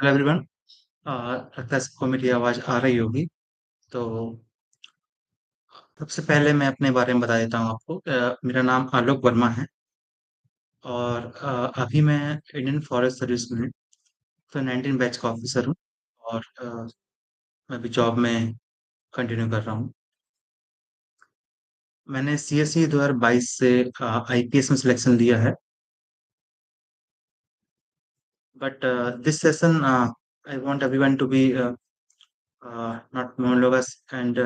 Hello everyone. लगता है सबको मेरी आवाज़ आ रही होगी। तो सबसे पहले मैं अपने बारे में बता देता हूँ आपको। मेरा नाम आलोक वर्मा है और अभी मैं इंडियन फॉरेस्ट सर्विस में तो 19 बैच का ऑफिसर हूँ और मैं अभी जॉब में कंटिन्यू कर रहा हूँ। मैंने सीएसई 2022 से आईपीएस में सिलेक्शन लिया है। But this session I want everyone to be not monologues and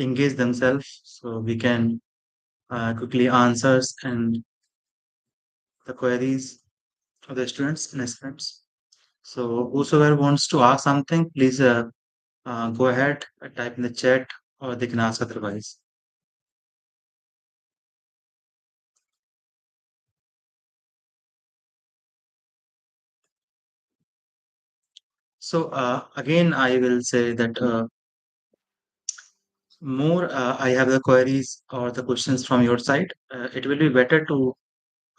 engage themselves so we can quickly answers and the queries of the students and aspirants. So whosoever wants to ask something, please go ahead, type in the chat, or they can ask otherwise. So again, I will say that more I have the queries or the questions from your side, it will be better to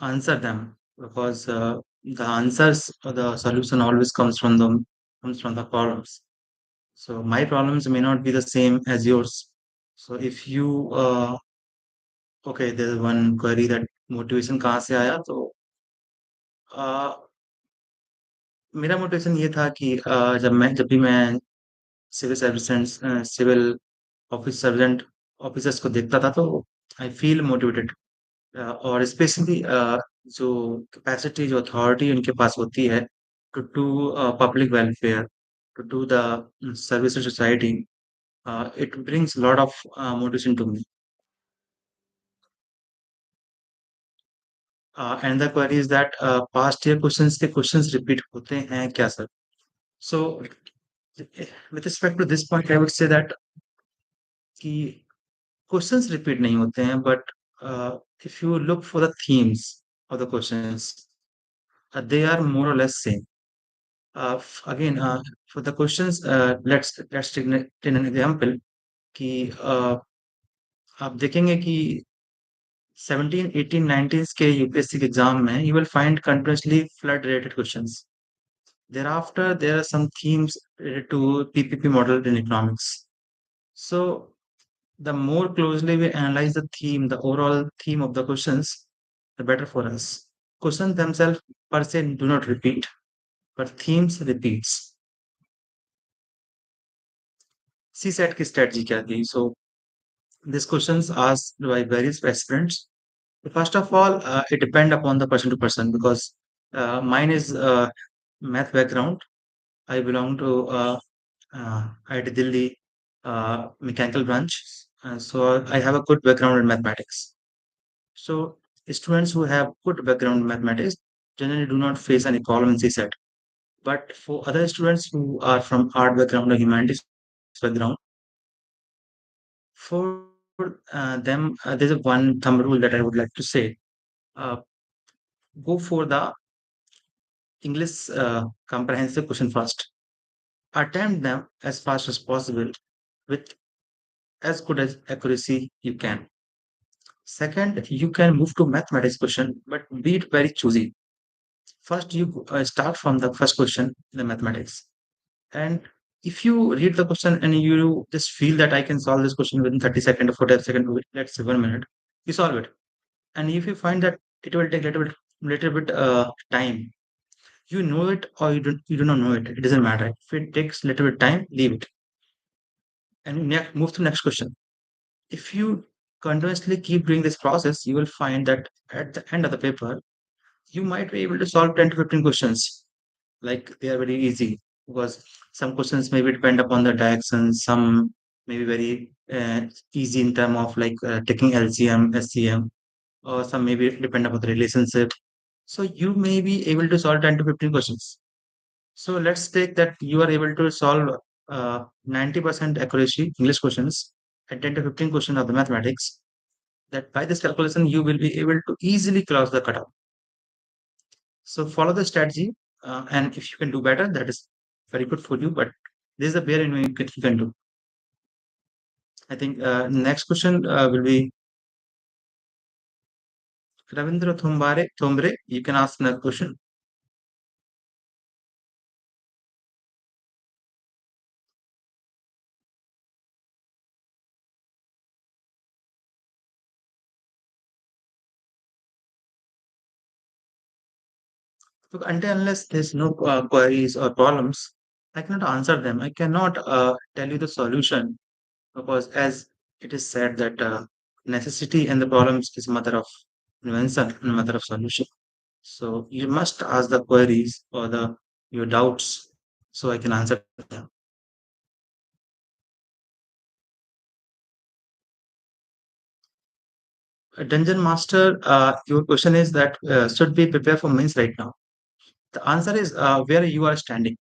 answer them because the answers or the solution always comes from the problems. So my problems may not be the same as yours. So if you okay, there's one query that motivation कहाँ से आया तो अ, मेरा motivation ये था कि जब भी मैं सिविल ऑफिस सर्वेंट ऑफिसर्स को देखता था तो आई फील मोटिवेटेड और स्पेशली जो कैपेसिटी जो अथॉरिटी उनके पास होती है to do public welfare to do the service to society it brings a lot of motivation to me. And the query is that past year questions के questions repeat होते हैं क्या sir? So with respect to this point, I would say that कि questions repeat नहीं होते हैं, but if you look for the themes of the questions, they are more or less same. Again, for the questions, let's take an example कि आप देखेंगे कि 17, 18, 19 के UPSC के एग्जाम में you will find continuously flood related questions. Thereafter, there are some themes related to PPP model in economics. So the more closely we analyze the theme, the overall theme of the questions, the better for us. Questions themselves per se do not repeat, but themes repeats. CSAT की strategy क्या थी? So these questions asked by various aspirants. First of all, it depend upon the person to person because mine is math background. I belong to IIT Delhi mechanical branch, so I have a good background in mathematics. So students who have good background in mathematics generally do not face any problem in CSAT. But for other students who are from art background or humanities background, for them, there's a one thumb rule that I would like to say. Uh, Go for the English comprehensive question first. Attempt them as fast as possible with as good as accuracy you can. Second, you can move to mathematics question, but be it very choosy. First, you start from the first question in the mathematics. And if you read the question and you just feel that I can solve this question within 30 seconds or 40 seconds, let's say 1 minute, you solve it. And if you find that it will take little bit time, you know it or you do not know it. It doesn't matter. If it takes little bit time, leave it and move to next question. If you continuously keep doing this process, you will find that at the end of the paper, you might be able to solve 10 to 15 questions. Like they are very easy because some questions maybe depend upon the directions, some may be very easy in term of like taking LCM, SCM, or some maybe depend upon the relationship. So you may be able to solve 10 to 15 questions. So let's take that you are able to solve 90% accuracy English questions and 10 to 15 questions of the mathematics. That by this calculation, you will be able to easily cross the cutoff. So follow the strategy, and if you can do better, that is very good for you. But this is the bare minimum you can do. I think next question will be Ravindra Thombre. You can ask another question. So until unless there's no queries or problems, I cannot answer them. I cannot tell you the solution because, as it is said, that necessity and the problems is mother of invention and mother of solution. So you must ask the queries or the your doubts so I can answer them. Dungeon Master, your question is that should we prepare for mains right now? The answer is where you are standing.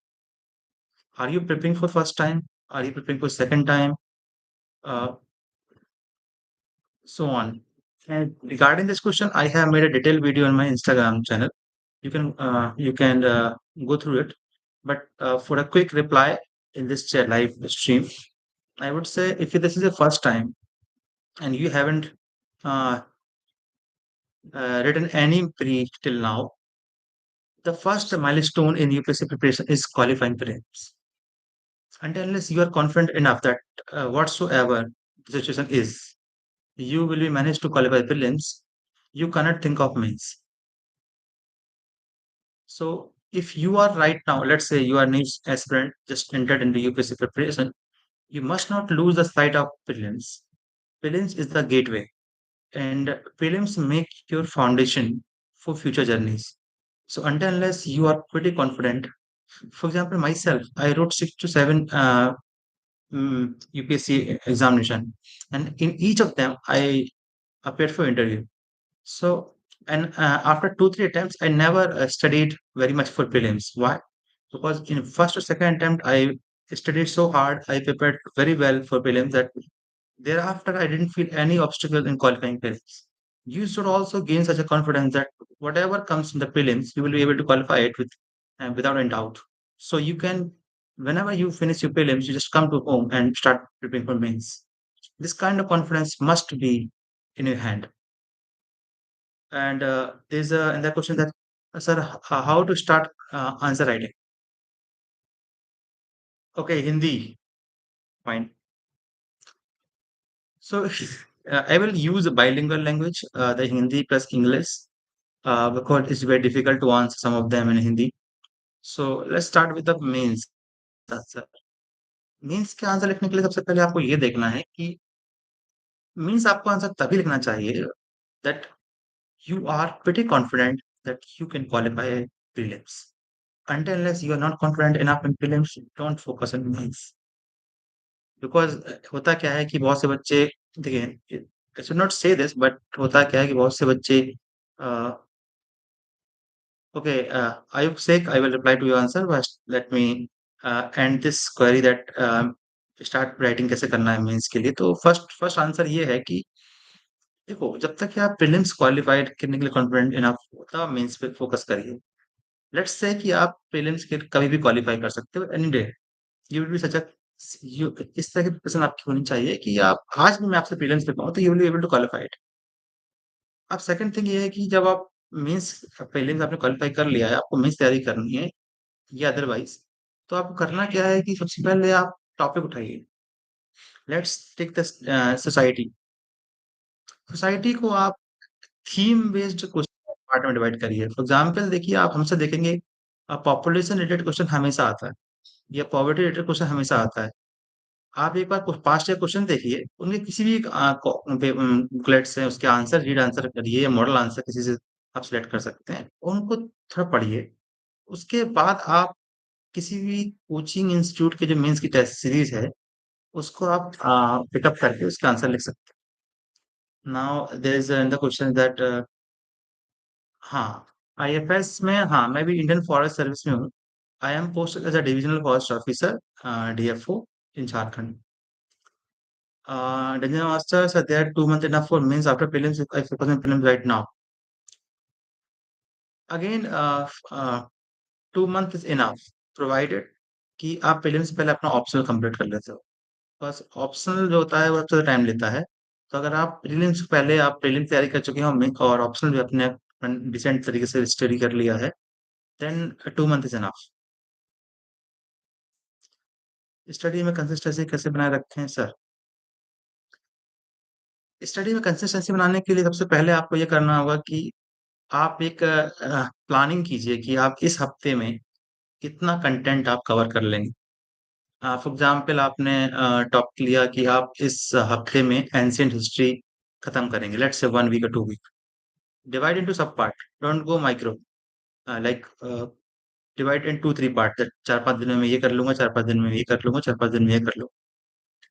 Are you preparing for first time? Are you preparing for second time? Uh, so on. And regarding this question, I have made a detailed video on my Instagram channel. You can go through it. But for a quick reply in this live stream, I would say if this is your first time and you haven't uh, written any pre till now, the first milestone in UPSC preparation is qualifying prelims. And unless you are confident enough that whatsoever the situation is, you will be managed to qualify prelims, you cannot think of mains. So if you are right now, let's say you are niche aspirant just entered into UPSC preparation, you must not lose the sight of prelims. Prelims is the gateway, and prelims make your foundation for future journeys. So until unless you are pretty confident, for example, myself, I wrote 6 to 7 UPSC examination, and in each of them, I appeared for interview. So, and after 2 3 attempts, I never studied very much for prelims. Why? Because in first or second attempt, I studied so hard, I prepared very well for prelims that thereafter I didn't feel any obstacle in qualifying prelims. You should also gain such a confidence that whatever comes in the prelims, you will be able to qualify it with without any doubt. So you can, whenever you finish your prelims, you just come to home and start preparing for mains. This kind of confidence must be in your hand. And there's another question that, sir, how to start answer writing? Okay, Hindi, fine. So I will use a bilingual language, the Hindi plus English, because it's very difficult to answer some of them in Hindi. So let's start with the mains answer. Means के answer लिखने के लिए सबसे पहले आपको ये देखना है कि मीन्स आपको आंसर तभी लिखना चाहिए that you are pretty confident that you can qualify prelims. Until unless you are not confident enough in prelims, don't focus on mains. Because होता क्या है कि बहुत से बच्चे देखिए, I should not say this, but होता क्या है कि बहुत से बच्चे okay, Ayub's sake, I will reply to your answer, but let me end this query that start writing कैसे करना है मेंस के लिए। तो फर्स्ट आंसर ये है कि देखो, जब तक कि आप प्रीलिम्स क्वालिफाइड करने के लिए कॉन्फिडेंट इनफ हो, तब आप मेंस पे फोकस करिए। लेट्स से कि आप प्रीलिम्स के कभी भी क्वालिफाई कर सकते हो any day. You will B such a you इस तरह की प्रिपरेशन आपकी होनी चाहिए कि आप आज भी मैं आपसे प्रीलिम्स पे पाऊँ तो you will be able to qualify it. अब सेकंड थिंग ये है कि जब आप मेंस प्रीलिम्स आपने क्वालिफाई कर लिया है, आपको मेंस तैयारी करनी है या अदरवाइज़, तो आपको करना क्या है कि सबसे पहले आप टॉपिक उठाइए। Let's take the society. Society को आप थीम बेस्ड क्वेश्चन पार्ट में डिवाइड करिए। फॉर एग्जांपल देखिए, आप हमसे देखेंगे पॉपुलेशन रिलेटेड क्वेश्चन हमेशा आता है या पॉवर्टी रिलेटेड क्वेश्चन हमेशा आता है। आप एक बार पास्ट ईयर क्वेश्चन देखिए, उनके किसी भी बुकलेट से उसके आंसर रीड आंसर करिए या मॉडल आंसर किसी से आप सिलेक्ट कर सकते हैं। उनको थोड़ा पढ़िए। उसके बाद आप किसी भी कोचिंग इंस्टीट्यूट के जो मेंस की टेस्ट सीरीज है, उसको आप पिकअप करके उसके आंसर लिख सकते हैं। Now there is another question that हाँ, आईएफएस में हाँ, मैं भी इंडियन फॉरेस्ट सर्विस में हूँ। I am posted as a divisional forest officer DFO in Jharkhand. Divisional masters are there 2 months enough for means after prelims if I focus on prelims right now. Again, 2 months is enough provided कि आप prelims से पहले अपना optional complete कर लेते हो। बस optional जो होता है वो थोड़ा टाइम लेता है। तो अगर आप प्रीलिम्स से पहले आप प्रीलिम्स तैयारी कर चुके हो और ऑप्शनल भी अपने डिसेंट तरीके से स्टडी कर लिया है, then 2 month is enough. Study में कंसिस्टेंसी कैसे बनाए रखें सर? स्टडी में कंसिस्टेंसी बनाने के लिए सबसे पहले आपको ये करना होगा कि आप एक प्लानिंग कीजिए कि आप इस हफ्ते में कितना कंटेंट आप कवर कर लेंगे। फॉर एग्जाम्पल आपने टॉप लिया कि आप इस हफ्ते में एंशियंट हिस्ट्री खत्म करेंगे, लेट्स से 1 वीक और 2 week. Divide into sub part, don't go micro, like divide in 2-3 part, 4-5 दिनों में ये कर लूंगा, 4-5 दिन में ये कर लूंगा, 4-5 दिन में ये कर लूंगा।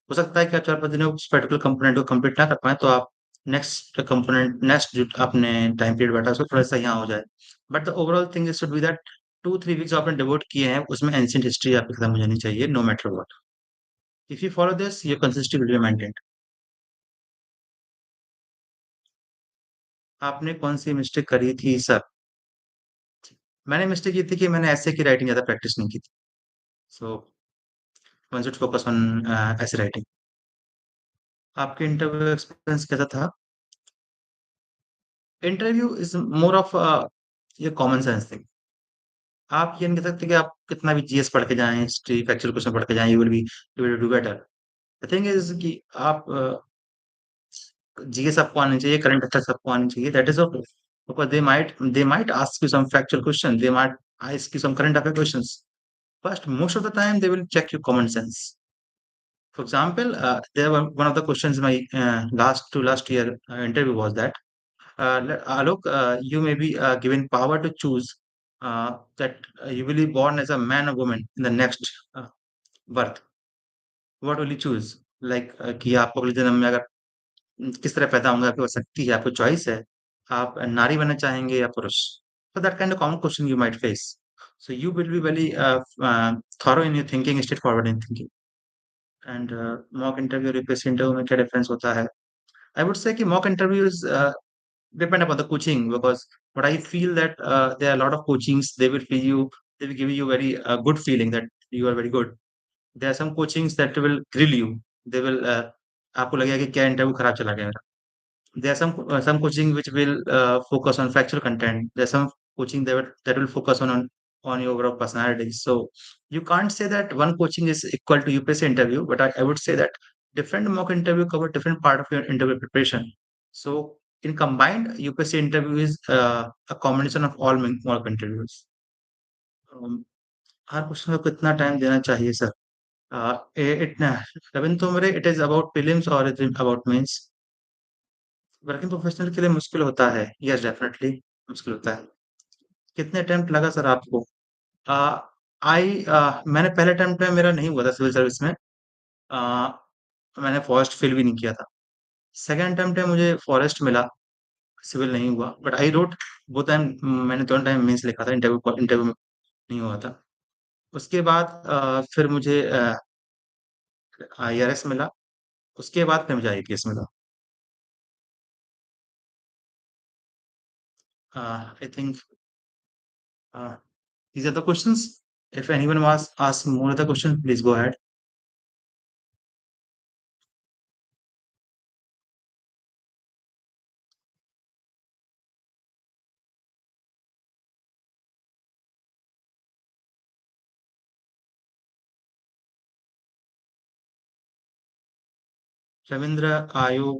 हो सकता है कि आप 4-5 दिनों में उस पर्टिकुलर कंपोनेंट को कंप्लीट ना कर पाए, तो आप नेक्स्ट कंपोनेंट, नेक्स्ट जो आपने टाइम पीरियड बैठा उसको थोड़ा सा यहाँ हो जाए। But the overall thing is should be that 2-3 weeks आपने डिवोट किए हैं, उसमें एंशियंट हिस्ट्री आपकी खत्म हो जानी चाहिए, no matter what. If you follow this, your consistency will be maintained. आपने कौन सी मिस्टेक करी थी सर? मैंने मिस्टेक की थी कि मैंने ऐसे की राइटिंग ज्यादा प्रैक्टिस नहीं की थी। So one should focus on ऐसे राइटिंग। आपके इंटरव्यू एक्सपीरियंस कैसा था? इंटरव्यू इज मोर ऑफ ये कॉमन सेंस थिंग। आप ये नहीं कह सकते कि आप कितना भी जीएस पढ़ के जाएं, हिस्ट्री फैक्चुअल क्वेश्चन पढ़ के जाएं, you will do better. The thing is कि आप जीएस आपको आनी चाहिए, करंट अफेयर्स आपको आनी चाहिए, that is okay, because they might ask you some factual question, they might ask you some current affair questions, but most of the time they will check your common sense. For example, there were one of the questions in my last year interview was that, Alok, you may be given power to choose that you will be born as a man or woman in the next birth. What will you choose? Like कि आप अगले जन्म में अगर किस तरह पैदा होंगे, आपके पास शक्ति है, आपको चॉइस है, आप नारी बनना चाहेंगे या पुरुष? So that kind of common question you might face. So you will be very thorough in your thinking, straightforward in thinking. And mock interview और यूपीएससी इंटरव्यू में क्या डिफरेंस होता है? आई वुड से कि mock interviews depend upon the coaching, because what I feel that there are a lot of coachings, they will give you very good feeling that you are very good. There are some coachings that will grill you, they will आपको लगेगा कि क्या interview खराब चला गया मेरा। There are some coaching which will focus on factual content. There's some coaching that will focus on your overall personality. So you can't say that one coaching is equal to UPSC interview, but I would say that different mock interview cover different part of your interview preparation. So in combined, UPSC interview is a combination of all mock interviews. Um, हर question को कितना time देना चाहिए sir? It Ravindra तोमरे, it is about prelims और it is about mains. Working professional के लिए मुश्किल होता है, यस डेफिनेटली मुश्किल होता है। कितने अटेम्प्ट लगा सर आपको? आ, मैंने पहले अटेम्प्ट में मेरा नहीं हुआ था सिविल सर्विस में। आ, मैंने फॉरेस्ट फिल भी नहीं किया था। सेकंड अटेम्प्ट में मुझे फॉरेस्ट मिला, सिविल नहीं हुआ, बट आई रोट वो टाइम, मैंने दोनों टाइम मेंस लिखा था, इंटरव्यू इंटरव्यू में नहीं हुआ था। उसके बाद फिर मुझे आईआरएस मिला, उसके बाद फिर मुझे आईपीएस मिला। I think these are the questions. If anyone wants ask more other question, please go ahead. Ravindra, आयु,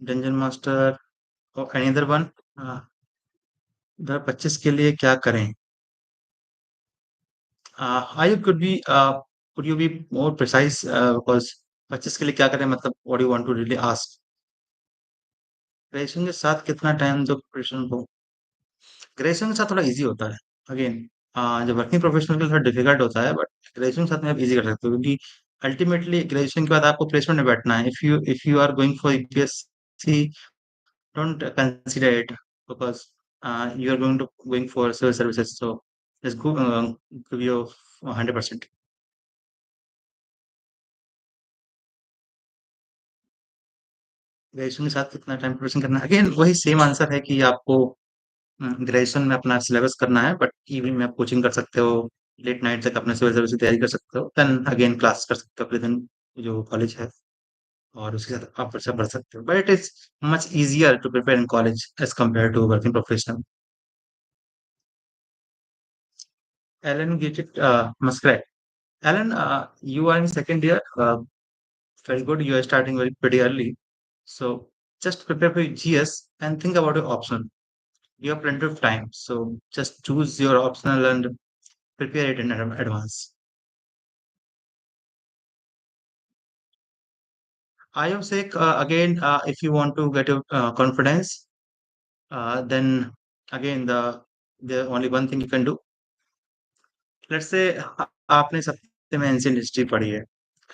डंजन मास्टर और एनी अदर वन? 2025 के लिए क्या करें? आयु could you be more precise, because 25 के लिए क्या करें मतलब what do you want to really ask? Graduation के साथ कितना टाइम दो प्रिपरेशन को? ग्रेजुएशन के साथ थोड़ा इजी होता है। अगेन जब वर्किंग प्रोफेशनल के लिए थोड़ा डिफिकल्ट होता है, बट ग्रेजुएशन के साथ में आप इजी कर सकते हो, क्योंकि अल्टीमेटली ग्रेजुएशन के बाद आपको प्लेसमेंट में बैठना है। If you are going for UPSC, don't consider it, because you are going for civil services, so just go give your 100%। Graduation के साथ कितना टाइम प्रिपरेशन करना है? अगेन वही सेम आंसर है कि आपको ग्रेजुएशन में अपना सिलेबस करना है, बट इवनिंग में आप कोचिंग कर सकते हो, लेट नाइट तक अपने सिविल सर्विस की तैयारी कर सकते हो, देन अगेन क्लास कर सकते हो अगले दिन जो कॉलेज है, और उसके साथ आप अच्छा बढ़ सकते हो, but it is much easier to prepare in college as compare to working professional. Alan get it मस्क्राइब। Alan, you are in second year. Very good. You are starting very pretty early. So just prepare for your GS and think about your option. You have plenty of time, so just choose your optional and prepare it in advance. I would say again, if you want to get your confidence, then again the only one thing you can do. Let's say आपने सप्ते में ancient history पढ़ी है,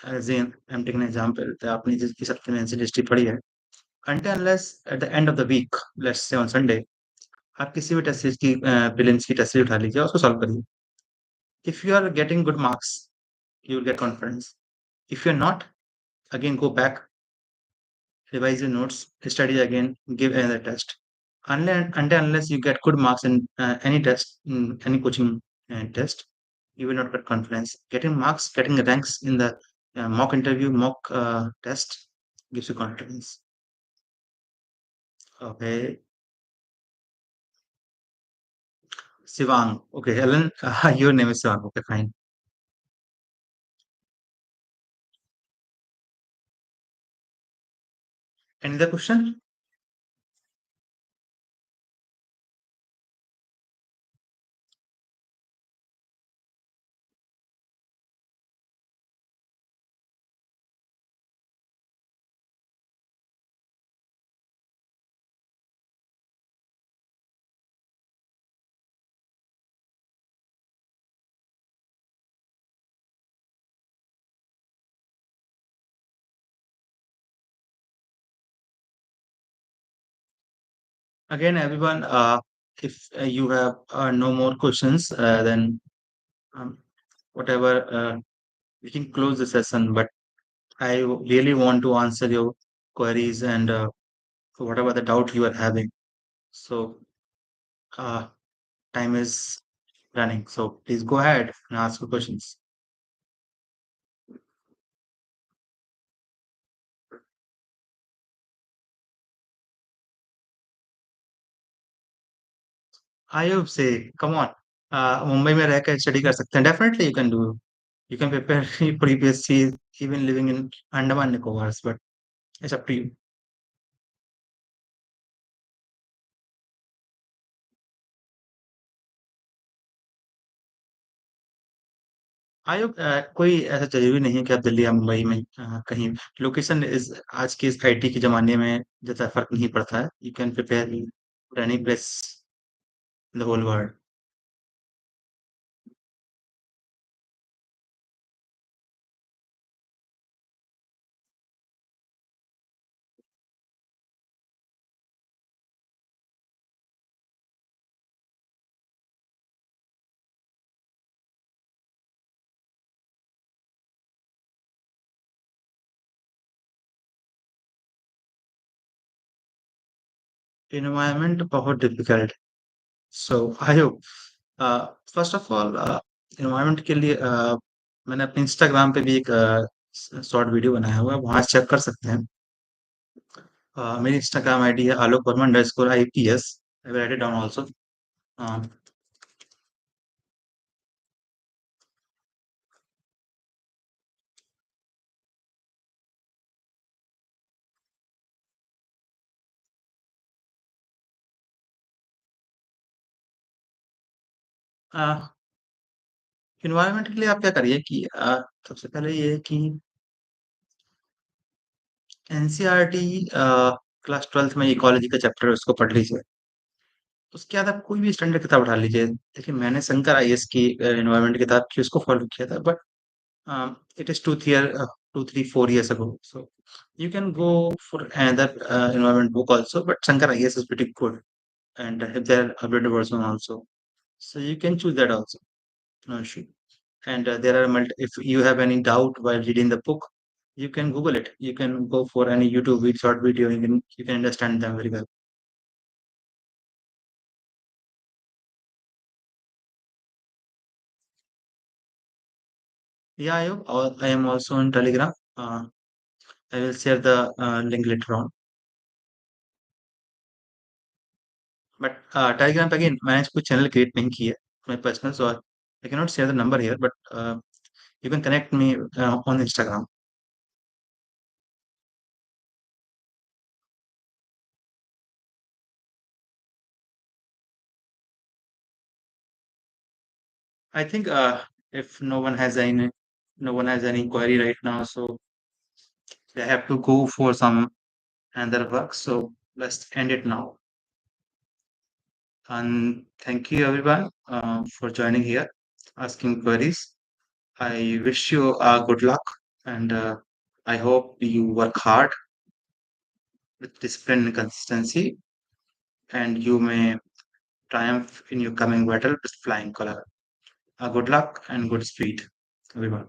as in I am taking an example, तो आपने जिस सप्ते में ancient history पढ़ी है, until unless at the end of the week, let's say on Sunday, आप किसी भी टेस्ट सीरीज की प्रीलिम्स की टेस्ट सीरीज उठा लीजिए और उसको सॉल्व करिए. If you are getting good marks, you will get confidence. If you're not, again go back, revise your notes, study again, give another test. Unless you get good marks in any test, in any coaching test, you will not get confidence. Getting marks, getting ranks in the mock interview, mock test gives you confidence. Okay, Sivang. Okay, Helen, your name is Sivang. Okay, fine. Any other question? Again, everyone, if you have no more questions, then um, whatever, we can close the session. But I really want to answer your queries and whatever the doubt you are having. So, uh, time is running. So, please go ahead and ask your questions. I say, come on, Mumbai में रह के study कर सकते हैं. Definitely, you can do. You can prepare for UPSC even living in Andaman Nicobar's, but it's up to you. आयोग कोई ऐसा ज़रूरी नहीं है कि आप दिल्ली या मुंबई में कहीं लोकेशन इज़ आज के इस आईटी के ज़माने में ज़्यादा फ़र्क नहीं पड़ता है. You can prepare for any place in the whole world. Environment बहुत डिफिकल्ट. सो आयोग फर्स्ट ऑफ ऑल एनवायरनमेंट के लिए मैंने अपने इंस्टाग्राम पे भी एक शॉर्ट वीडियो बनाया हुआ है, वहाँ चेक कर सकते हैं. मेरी इंस्टाग्राम आईडी है Alok Verma underscore IPS. I will write it down also. Environment के लिए आप क्या करिए कि सबसे पहले ये है कि एनसीईआरटी क्लास 12th में इकोलॉजी का चैप्टर है उसको पढ़ लीजिए. उसके बाद आप कोई भी स्टैंडर्ड किताब उठा लीजिए. देखिए मैंने शंकर आईएएस की एनवायरनमेंट किताब की उसको फॉलो किया था, but it is 2 3 4 years ago, so you can go for another environment book also, but Shankar IAS is pretty good, and there are updated version also, so you can choose that also, no issue. And there are if you have any doubt while reading the book, you can google it, you can go for any YouTube short video, you can understand them very well. Yeah, I am also on Telegram. I will share the link later on. But Telegram पे again मैंने कोई channel create नहीं की है my personal, so I cannot share the number here, but you can connect me on Instagram. I think if no one has any query right now, so they have to go for some another work. So let's end it now. And thank you everyone for joining here, asking queries. I wish you good luck, and I hope you work hard with discipline and consistency, and you may triumph in your coming battle with flying color. Good luck and good speed, everyone.